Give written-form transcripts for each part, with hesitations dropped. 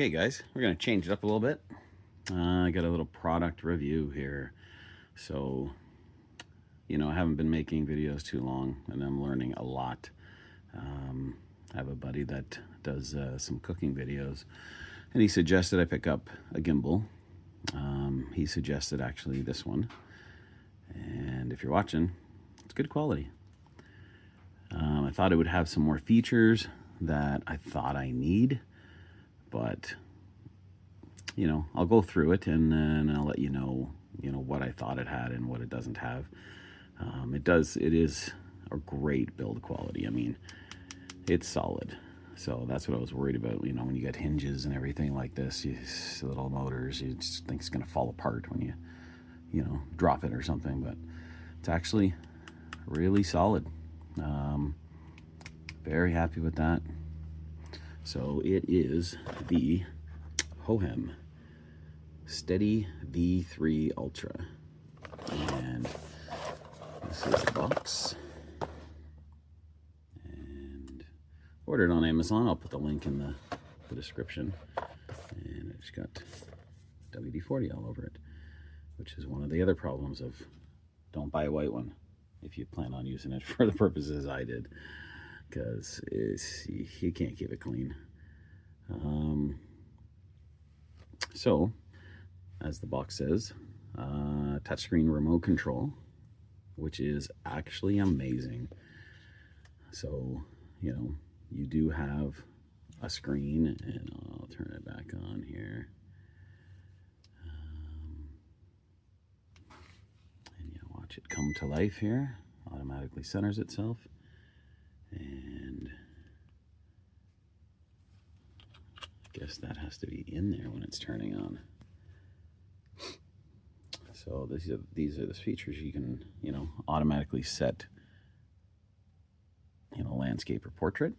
Okay guys, we're going to change it up a little bit. I got a little product review here. So, I haven't been making videos too long and I'm learning a lot. I have a buddy that does some cooking videos and he suggested I pick up a gimbal. He suggested actually this one. And if you're watching, it's good quality. I thought it would have some more features that I thought I need, but I'll go through it and then I'll let you know what I thought it had and what it doesn't have. It is a great build quality. I mean, it's solid. So that's what I was worried about. When you get hinges and everything like this, little motors, you just think it's going to fall apart when you drop it or something. But it's actually really solid. Very happy with that. So it is the Hohem Steady V3 Ultra. And this is the box. And ordered on Amazon. I'll put the link in the description. And it's got WD-40 all over it, which is one of the other problems of don't buy a white one if you plan on using it for the purposes I did, because you can't keep it clean. So, as the box says, touchscreen remote control, which is actually amazing. So, you do have a screen, and I'll turn it back on here. And watch it come to life here. Automatically centers itself. And I guess that has to be in there when it's turning on. So these are the features you can, automatically set, landscape or portrait.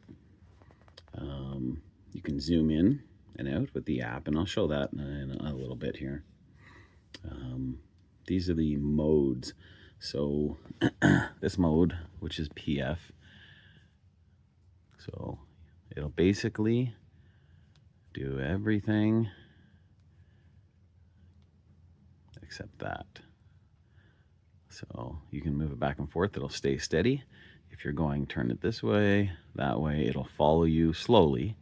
You can zoom in and out with the app, and I'll show that in a little bit here. These are the modes. So this mode, which is PF, so it'll basically do everything except that. So you can move it back and forth. It'll stay steady. If you're going, turn it this way, that way, it'll follow you slowly,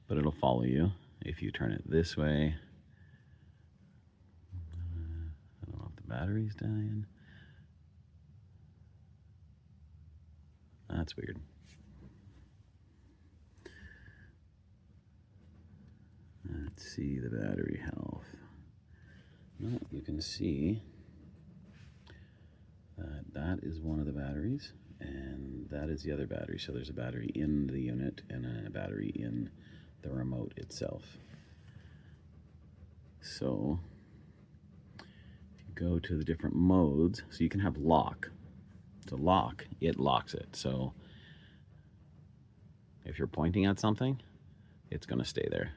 but it'll follow you. If you turn it this way, I don't know if the battery's dying. That's weird. Let's see the battery health. Well, you can see that is one of the batteries, and that is the other battery. So there's a battery in the unit and a battery in the remote itself. So if you go to the different modes, so you can have lock. To lock, it locks it. So if you're pointing at something, it's going to stay there.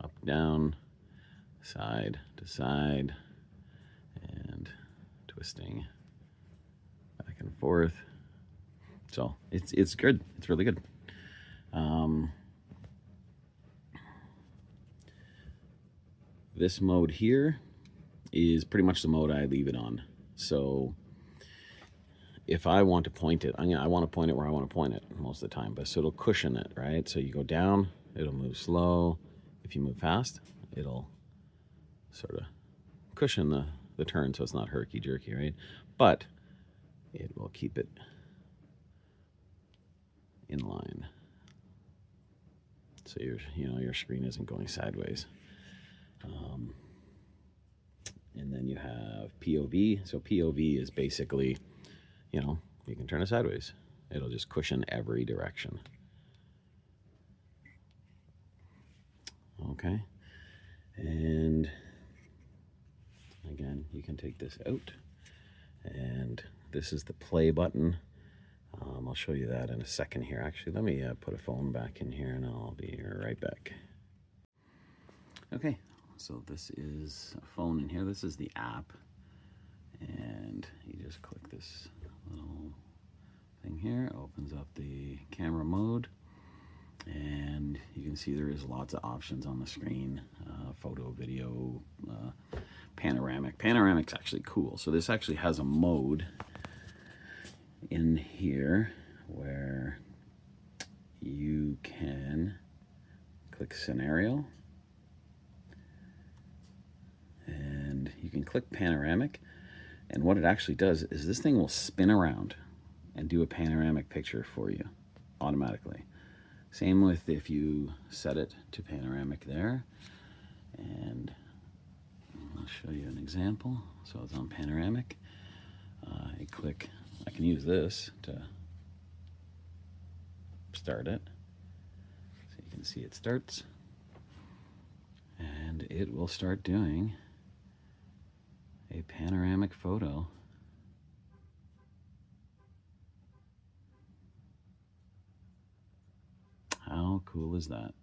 Up, down, side to side, and twisting back and forth. So it's good. It's really good. This mode here is pretty much the mode I leave it on. So if I want to point it, I want to point it where I want to point it most of the time, but so it'll cushion it, right? So you go down, it'll move slow. If you move fast, it'll sort of cushion the turn so it's not herky-jerky, right? But it will keep it in line. So your screen isn't going sideways. And then you have POV. So POV is basically, you can turn it sideways. It'll just cushion every direction. Okay. And again, you can take this out. And this is the play button. I'll show you that in a second here. Actually, let me put a phone back in here and I'll be right back. Okay, so this is a phone in here. This is the app. And you just click this little thing here. It opens up the camera mode. And you can see there is lots of options on the screen. Photo, video, panoramic. Panoramic's actually cool. So this actually has a mode in here where you can click scenario and you can click panoramic, and what it actually does is this thing will spin around and do a panoramic picture for you automatically. Same with if you set it to panoramic there, and I'll show you an example. So it's on panoramic. I click, I can use this to start it. So you can see it starts, and it will start doing a panoramic photo. How cool is that?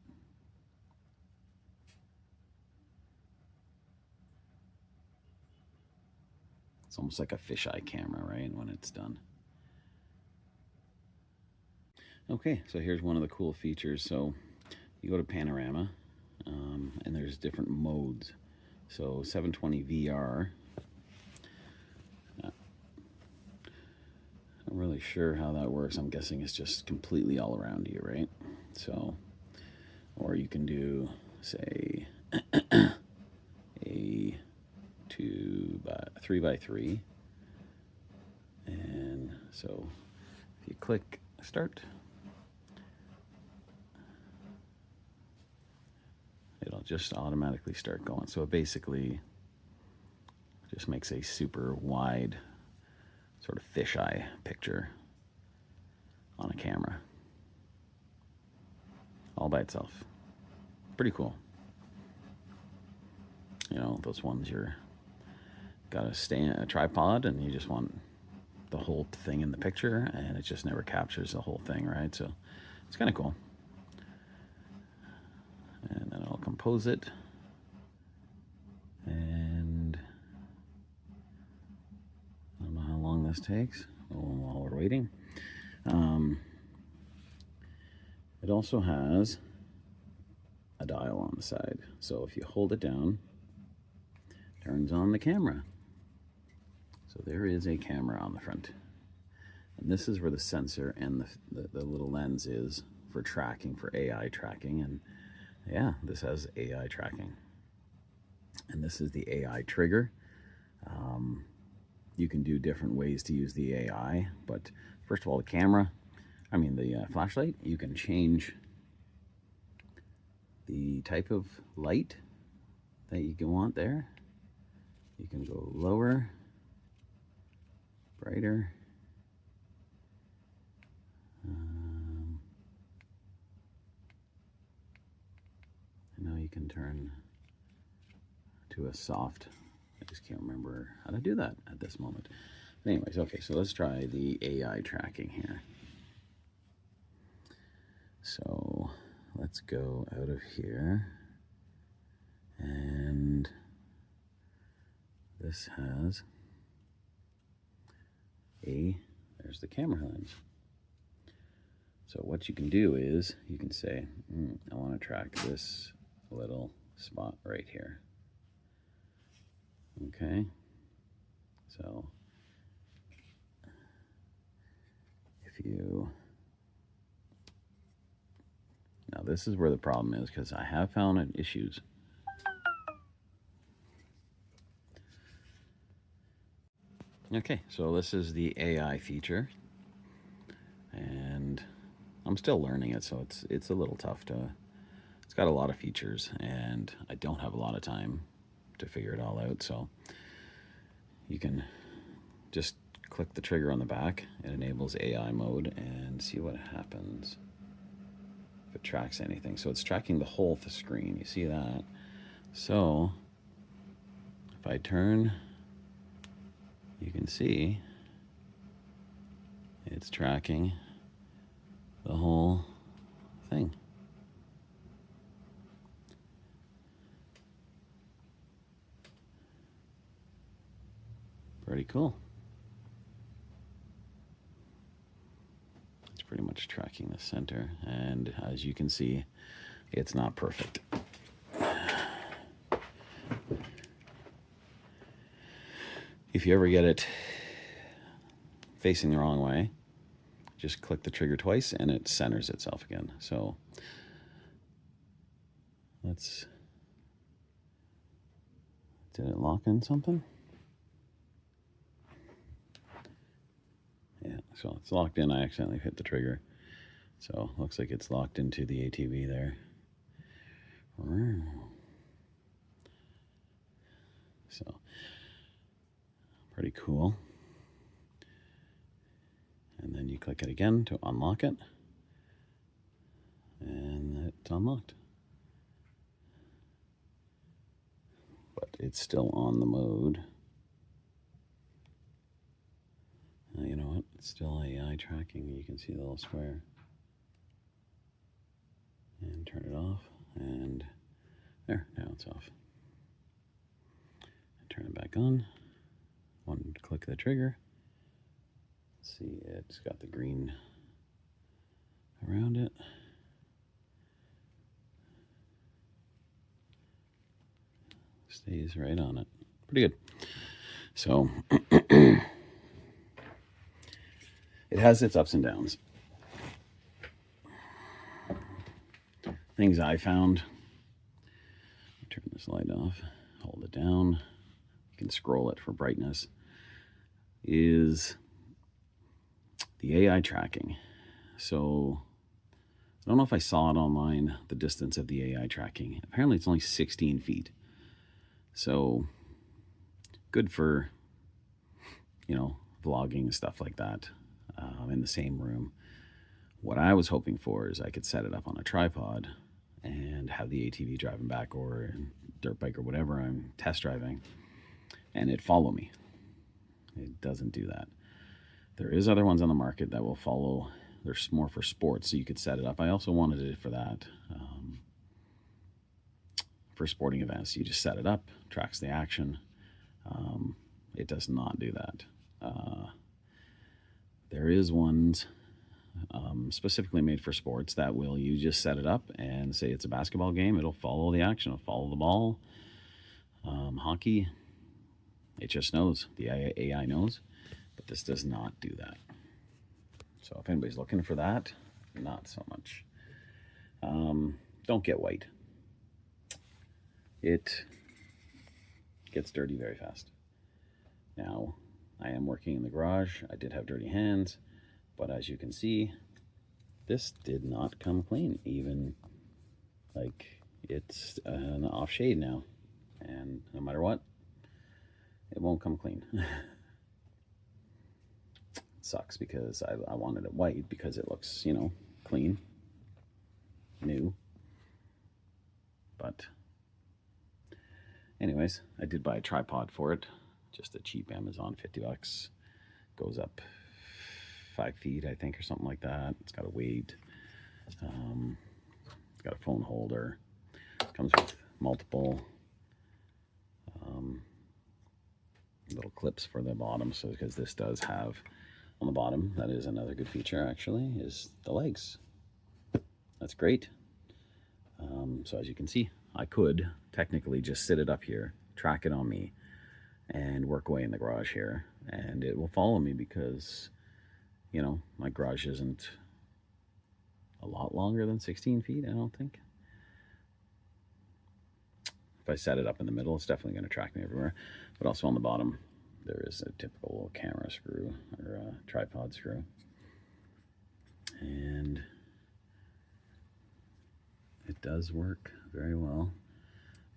It's almost like a fisheye camera, right, when it's done. Okay, so here's one of the cool features. So you go to panorama, and there's different modes. So 720 VR. Not really sure how that works. I'm guessing it's just completely all around you, right? So, or you can do, say, a 3x3, and so if you click start, it'll just automatically start going. So it basically just makes a super wide sort of fisheye picture on a camera all by itself. Pretty cool. You know, those ones you're got a tripod and you just want the whole thing in the picture, and it just never captures the whole thing, right? So it's kind of cool. And then I'll compose it, and I don't know how long this takes while we're waiting. It also has a dial on the side, so if you hold it down, it turns on the camera. So there is a camera on the front, and this is where the sensor and the little lens is for tracking, for AI tracking. And yeah, this has AI tracking, and this is the AI trigger. You can do different ways to use the AI, but first of all, the flashlight, you can change the type of light that you can want there. You can go lower, brighter, and now you can turn to a soft. I just can't remember how to do that at this moment. But anyways, okay, so let's try the AI tracking here. So let's go out of here, and this has there's the camera lens. So what you can do is you can say, I want to track this little spot right here. Okay, so if you, now this is where the problem is, because I have found issues. Okay, so this is the AI feature, and I'm still learning it, so it's a little tough to, it's got a lot of features, and I don't have a lot of time to figure it all out. So you can just click the trigger on the back. It enables AI mode, and see what happens if it tracks anything. So it's tracking the whole screen. You see that? So if I turn, you can see it's tracking the whole thing. Pretty cool. pretty much tracking the center, and as you can see, it's not perfect. If you ever get it facing the wrong way, just click the trigger twice and it centers itself again. So did it lock in something? Yeah, so it's locked in. I accidentally hit the trigger. So looks like it's locked into the ATV there. So pretty cool. And then you click it again to unlock it, and it's unlocked. But it's still on the mode. You know what? It's still AI tracking. You can see the little square. And turn it off, and there, now it's off. Turn it back on. One click of the trigger. Let's see, it's got the green around it. Stays right on it. Pretty good. So it has its ups and downs. Things I found. Turn this light off, hold it down. You can scroll it for brightness. Is the AI tracking. So I don't know if I saw it online, the distance of the AI tracking. Apparently it's only 16 feet. So good for, vlogging and stuff like that in the same room. What I was hoping for is I could set it up on a tripod and have the ATV driving back, or dirt bike or whatever I'm test driving, and it follow me. It doesn't do that. There is other ones on the market that will follow. They're more for sports, so you could set it up. I also wanted it for that. For sporting events, you just set it up, tracks the action. It does not do that. There is ones specifically made for sports that will, you just set it up and say it's a basketball game, it'll follow the action, it'll follow the ball. Hockey, it just knows, the AI knows, but this does not do that. So if anybody's looking for that, not so much. Don't get white. It gets dirty very fast. Now, I am working in the garage. I did have dirty hands, but as you can see, this did not come clean. Even like it's an off shade now, and no matter what, it won't come clean. Sucks because I wanted it white because it looks, clean, new. But anyways, I did buy a tripod for it. Just a cheap Amazon, $50. Goes up 5 feet, I think, or something like that. It's got a weight. It's got a phone holder. It comes with multiple little clips for the bottom. So because this does have on the bottom, that is another good feature actually, is the legs. That's great. So as you can see, I could technically just sit it up here, track it on me, and work away in the garage here, and it will follow me because, my garage isn't a lot longer than 16 feet, I don't think. If I set it up in the middle, it's definitely going to track me everywhere. But also on the bottom, there is a typical little camera screw or a tripod screw. And it does work very well.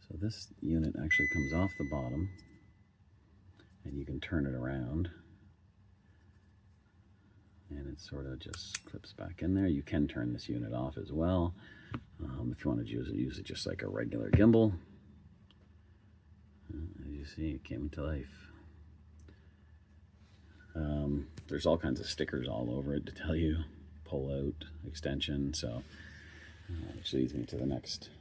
So this unit actually comes off the bottom, and you can turn it around, and it sort of just clips back in there. You can turn this unit off as well if you want to use it just like a regular gimbal. As you see, it came to life. There's all kinds of stickers all over it to tell you pull out extension. So which leads me to the next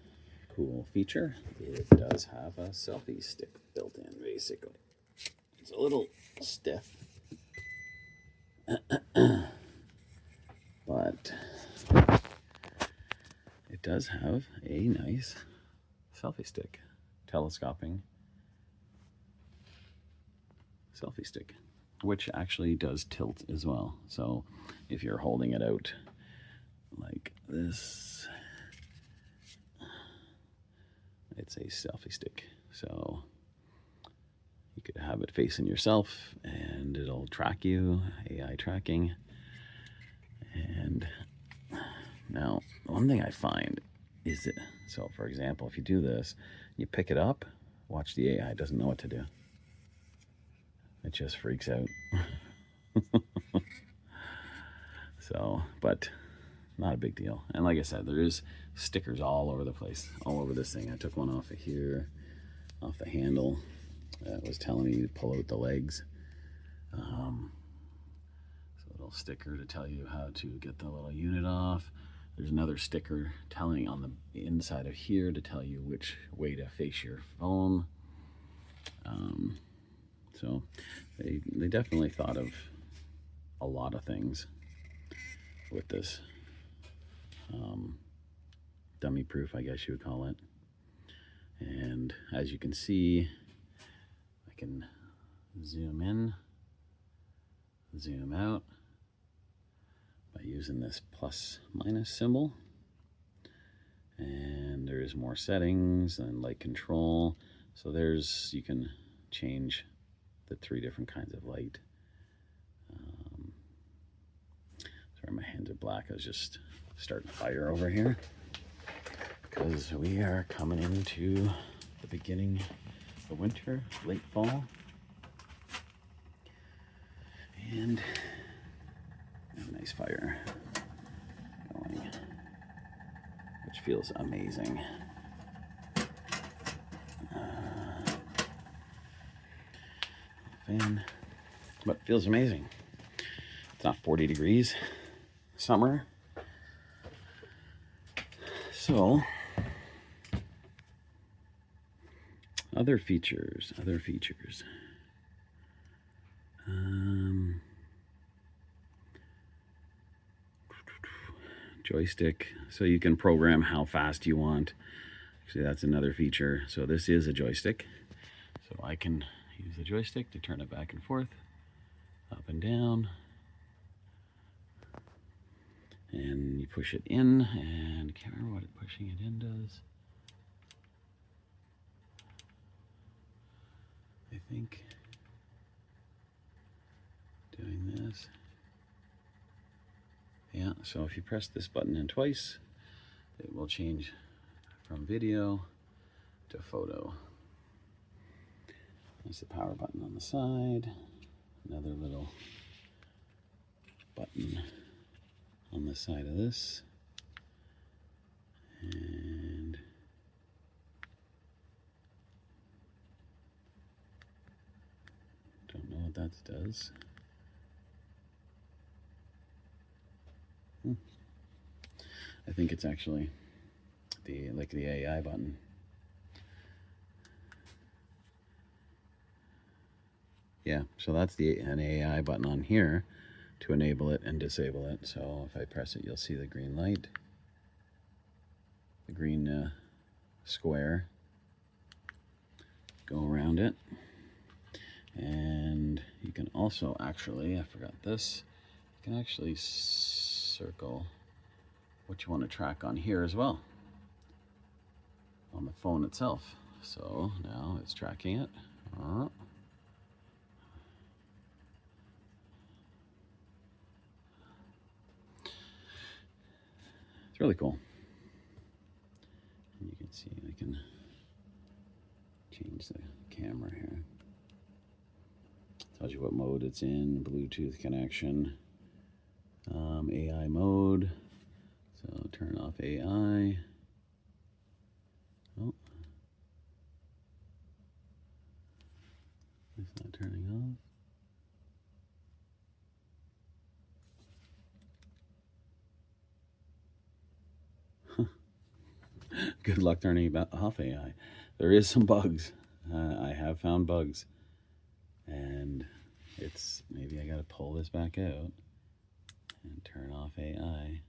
cool feature. It does have a selfie stick built in, basically. It's a little stiff, but does have a nice selfie stick, telescoping selfie stick, which actually does tilt as well. So if you're holding it out like this, it's a selfie stick. So you could have it facing yourself and it'll track you, AI tracking. And now, one thing I find is that, so for example, if you do this, you pick it up, watch the AI doesn't know what to do. It just freaks out. So, but not a big deal. And like I said, there is stickers all over the place, all over this thing. I took one off of here, off the handle. That was telling me to pull out the legs. So a little sticker to tell you how to get the little unit off. There's another sticker telling on the inside of here to tell you which way to face your phone. So they definitely thought of a lot of things with this. Dummy proof, I guess you would call it. And as you can see, I can zoom in, zoom out by using this plus minus symbol. And there's more settings and light control. So there's, you can change the 3 different kinds of light. Sorry, my hands are black. I was just starting a fire over here because we are coming into the beginning of winter, late fall. And a nice fire going, which feels amazing. Fan, but feels amazing. It's not 40 degrees summer. So other features. Joystick, so you can program how fast you want. Actually, that's another feature. So this is a joystick. So I can use the joystick to turn it back and forth, up and down. And you push it in, and I can't remember what pushing it in does. I think doing this. Yeah, so if you press this button in twice, it will change from video to photo. There's the power button on the side. Another little button on the side of this. And don't know what that does. I think it's actually the AI button. Yeah, so that's an AI button on here to enable it and disable it. So if I press it, you'll see the green light, the green square go around it. And you can also actually, I forgot this, you can actually circle what you want to track on here as well, on the phone itself. So now it's tracking it. It's really cool. And you can see I can change the camera here. Tells you what mode it's in, Bluetooth connection, AI mode. So turn off AI. Oh, it's not turning off. Good luck turning off AI. There is some bugs. I have found bugs. And it's, maybe I gotta pull this back out and turn off AI.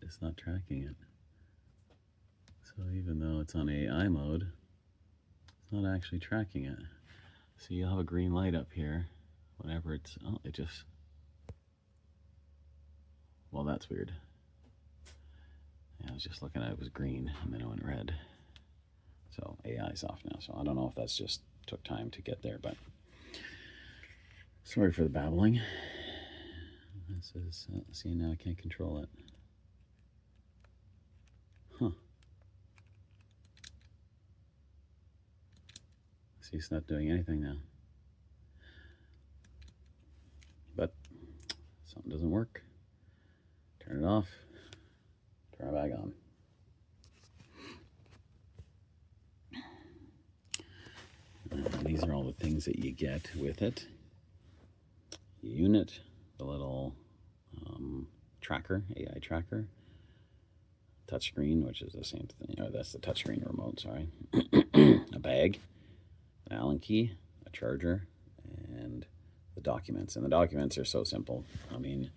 it's not tracking it. So even though it's on AI mode, it's not actually tracking it. So you'll have a green light up here whenever it's, oh, it just, well, that's weird. Yeah, I was just looking at it, it was green and then it went red. So AI's off now. So I don't know if that's just took time to get there, but sorry for the babbling. This is, see, now I can't control it. Huh. See, it's not doing anything now. But something doesn't work. Turn it off. Turn it back on. These are all the things that you get with it. Unit, the little tracker, AI tracker, touchscreen, which is the same thing, or that's the touchscreen remote, sorry, a bag, an Allen key, a charger, and the documents. And the documents are so simple. I mean,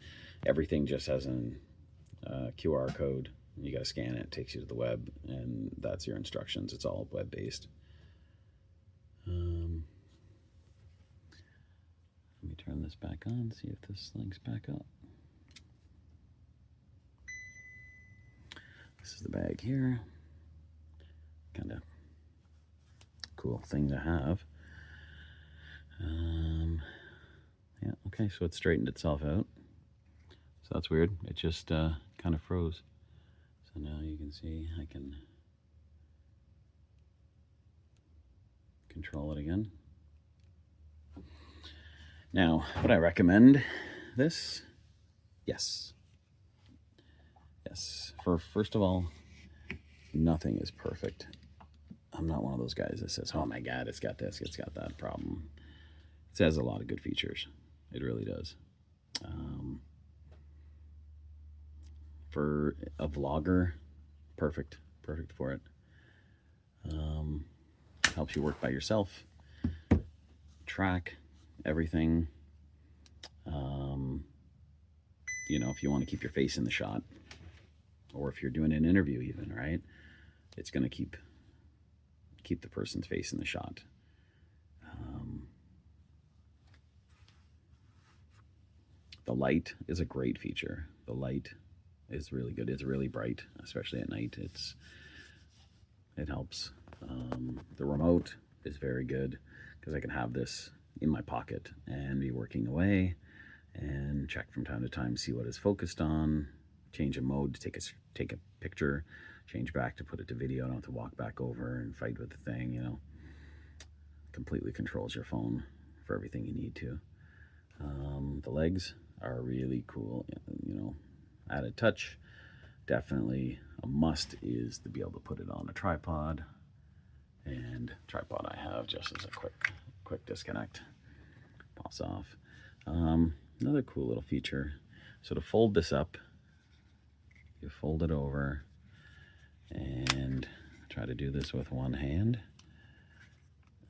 everything just has an QR code. You got to scan it, it takes you to the web, and that's your instructions. It's all web-based. Let me turn this back on, see if this links back up. This is the bag here. Kind of cool thing to have. Yeah, okay, so it straightened itself out. So that's weird. It just kind of froze. So now you can see I can control it again. Now, would I recommend this? Yes. Yes. First of all, nothing is perfect. I'm not one of those guys that says, oh my God, it's got this, it's got that problem. It has a lot of good features. It really does. For a vlogger, perfect for it. Helps you work by yourself, track everything. You know, if you want to keep your face in the shot, or if you're doing an interview even, right? It's going to keep the person's face in the shot. The light is a great feature. The light is really good. It's really bright, especially at night. It helps. The remote is very good because I can have this in my pocket and be working away and check from time to time, see what it's focused on, change a mode to take a picture, change back to put it to video. I don't have to walk back over and fight with the thing, you know. Completely controls your phone for everything you need to. The legs are really cool, you know, added touch. Definitely a must is to be able to put it on a tripod, and tripod I have just as a quick disconnect, pops off. Another cool little feature, so to fold this up, you fold it over and try to do this with one hand,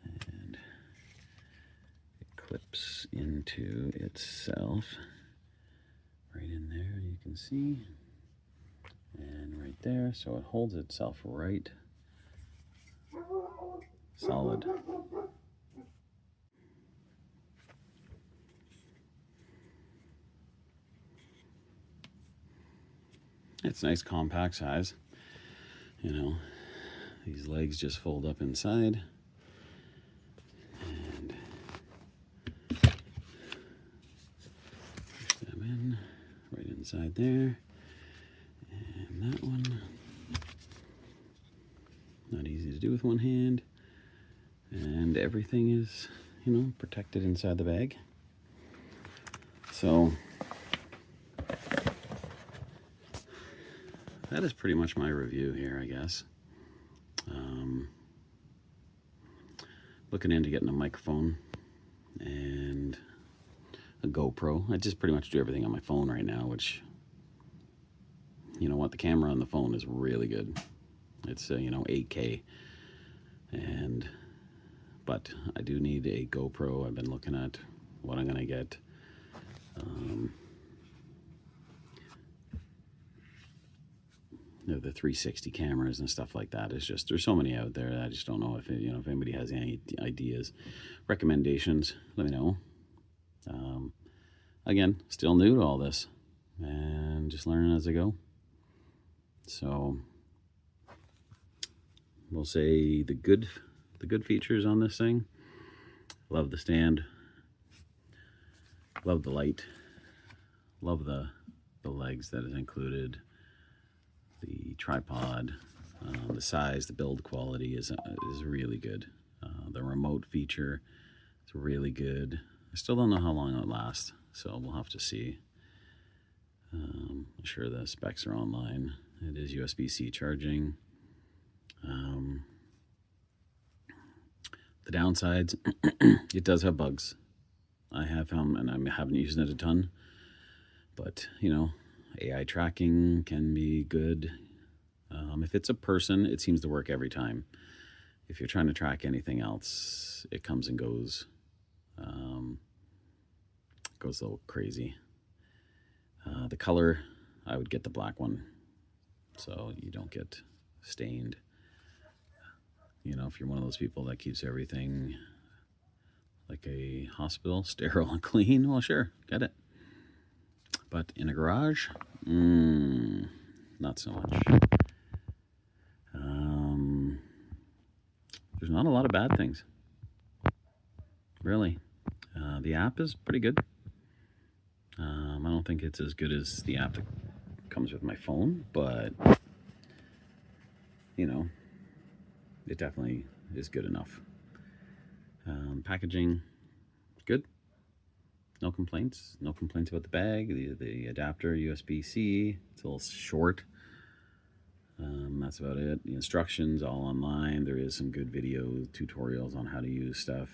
and it clips into itself right in there, you can see, and right there, so it holds itself right solid. It's nice compact size, you know. These legs just fold up inside, and push them in right inside there. And that one, not easy to do with one hand, and everything is, you know, protected inside the bag. So that is pretty much my review here, I guess. Looking into getting a microphone and a GoPro. I just pretty much do everything on my phone right now, which, you know what, the camera on the phone is really good. It's you know, 8K, but I do need a GoPro. I've been looking at what I'm gonna get. the 360 cameras and stuff like that. It's just, there's so many out there. I just don't know if if anybody has any ideas, recommendations, let me know. Again, still new to all this and just learning as I go. So we'll say the good features on this thing. Love the stand, love the light, love the legs that is included, the tripod, the size, the build quality is really good. The remote feature is really good. I still don't know how long it'll last, so we'll have to see. I'm sure the specs are online. It is USB-C charging. The downsides, it does have bugs. I have found, and I haven't used it a ton, but AI tracking can be good. If it's a person, it seems to work every time. If you're trying to track anything else, it comes and goes. Goes a little crazy. The color, I would get the black one, so you don't get stained. If you're one of those people that keeps everything like a hospital, sterile and clean, well, sure, get it. But in a garage, not so much. There's not a lot of bad things, really. The app is pretty good. I don't think it's as good as the app that comes with my phone, but it definitely is good enough. Packaging, good. No complaints. No complaints about the bag. The adapter, USB-C, it's a little short. That's about it. The instructions all online. There is some good video tutorials on how to use stuff.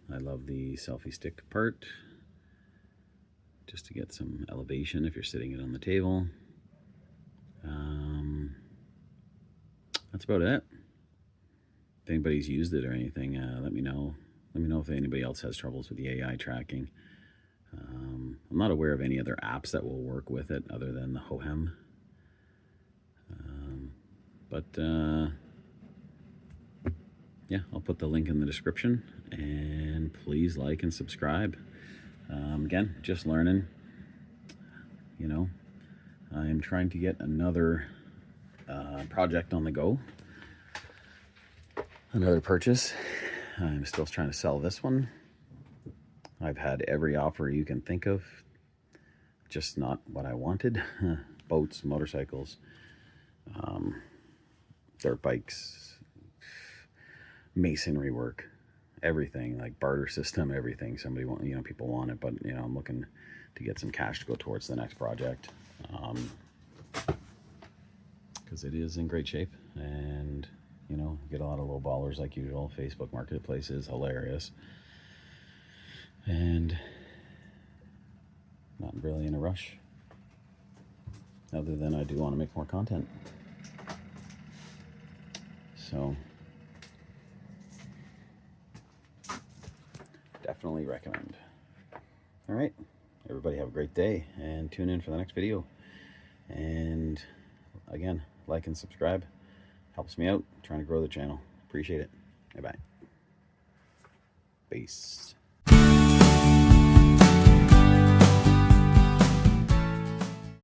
I love the selfie stick part, just to get some elevation if you're sitting it on the table. That's about it. If anybody's used it or anything, let me know. Let me know if anybody else has troubles with the AI tracking. I'm not aware of any other apps that will work with it other than the Hohem. Yeah, I'll put the link in the description, and please like and subscribe. Again, just learning. I'm trying to get another project on the go, another purchase. I'm still trying to sell this one. I've had every offer you can think of, just not what I wanted. Boats, motorcycles, dirt bikes, masonry work, everything, like barter system, everything. People want it, but I'm looking to get some cash to go towards the next project, because it is in great shape, and get a lot of low ballers like usual. Facebook Marketplace is hilarious, and not really in a rush, other than I do want to make more content. So definitely recommend. All right, everybody have a great day, and tune in for the next video. And again, like and subscribe. Helps me out trying to grow the channel. Appreciate it. Bye-bye. Peace.